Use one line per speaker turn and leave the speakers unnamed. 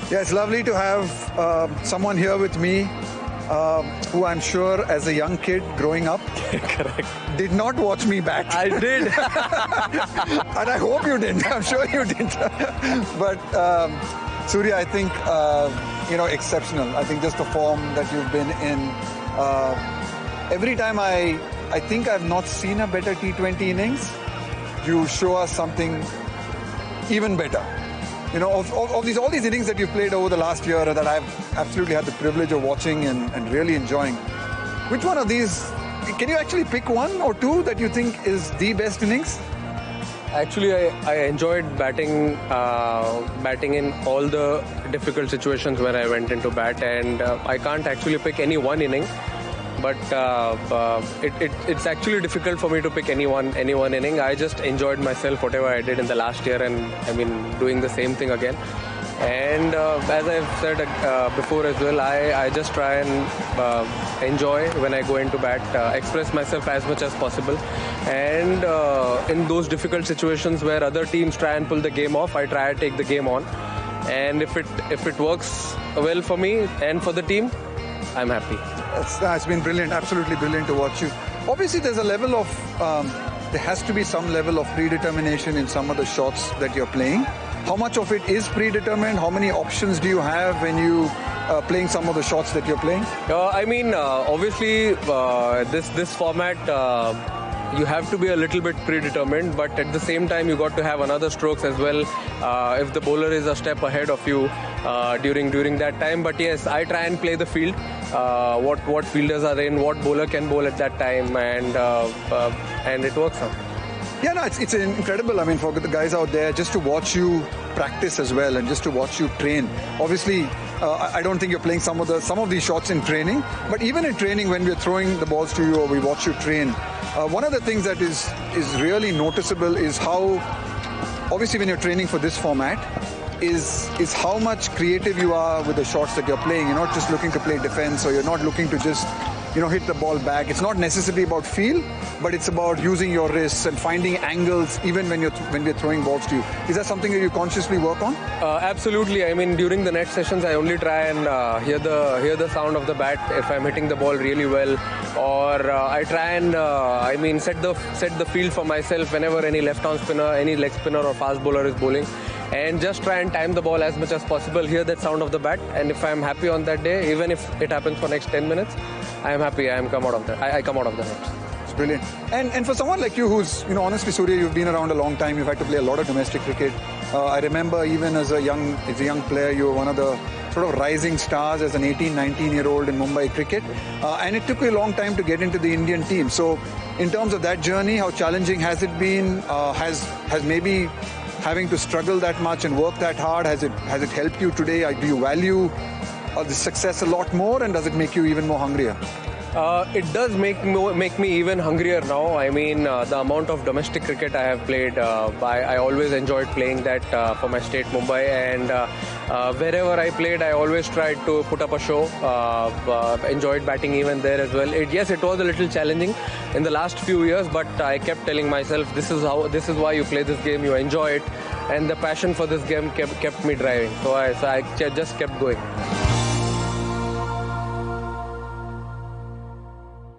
Yeah, it's lovely to have someone here with me who I'm sure as a young kid growing up
Correct.
did not watch me bat.
I did.
And I hope you didn't. I'm sure you didn't. But Surya, I think, exceptional. I think just the form that you've been in. Every time I think I've not seen a better T20 innings, you show us something even better. You know, of all these innings that you've played over the last year that I've absolutely had the privilege of watching and really enjoying. Which one of these, can you actually pick one or two that you think is the best innings?
Actually, I enjoyed batting in all the difficult situations where I went into bat, and I can't actually pick any one inning. But it's actually difficult for me to pick any one inning. I just enjoyed myself, whatever I did in the last year, and I mean doing the same thing again. And as I've said before as well, I just try and enjoy when I go into bat, express myself as much as possible. And in those difficult situations where other teams try and pull the game off, I try to take the game on. And if it works well for me and for the team, I'm happy.
It's been brilliant, absolutely brilliant to watch you. Obviously, there's a level of, there has to be some level of predetermination in some of the shots that you're playing. How much of it is predetermined? How many options do you have when you playing some of the shots that you're playing?
Obviously, this format, you have to be a little bit predetermined, but at the same time, you got to have another strokes as well. If the bowler is a step ahead of you during that time. But yes, I try and play the field. What fielders are in, what bowler can bowl at that time, and it works out.
Yeah, no, it's incredible. I mean, for the guys out there, just to watch you practice as well, and just to watch you train. Obviously, I don't think you're playing some of these shots in training, but even in training, when we're throwing the balls to you or we watch you train, one of the things that is really noticeable is how, obviously, when you're training for this format, is how much creative you are with the shots that you're playing. You're not just looking to play defense, or you're not looking to just hit the ball back. It's not necessarily about feel, but it's about using your wrists and finding angles even when we're throwing balls to you. Is that something that you consciously work on?
Absolutely. I mean, during the net sessions, I only try and hear the sound of the bat if I'm hitting the ball really well, or I try and set the field for myself whenever any left-arm spinner, any leg spinner or fast bowler is bowling, and just try and time the ball as much as possible, hear that sound of the bat, and if I'm happy on that day, even if it happens for next 10 minutes, I am happy. I come out of the net.
It's brilliant. And for someone like you who's, honestly, Surya, you've been around a long time, you've had to play a lot of domestic cricket. I remember even as a young player, you were one of the sort of rising stars as an 18, 19-year-old in Mumbai cricket. And it took you a long time to get into the Indian team. So in terms of that journey, how challenging has it been? Has maybe having to struggle that much and work that hard, has it helped you today? Do you value the success a lot more, and does it make you even more hungrier?
It does make me even hungrier now. I mean, the amount of domestic cricket I have played, I always enjoyed playing that for my state, Mumbai, and wherever I played, I always tried to put up a show. Enjoyed batting even there as well. Yes, it was a little challenging in the last few years, but I kept telling myself, this is why you play this game, you enjoy it, and the passion for this game kept me driving. So I just kept going.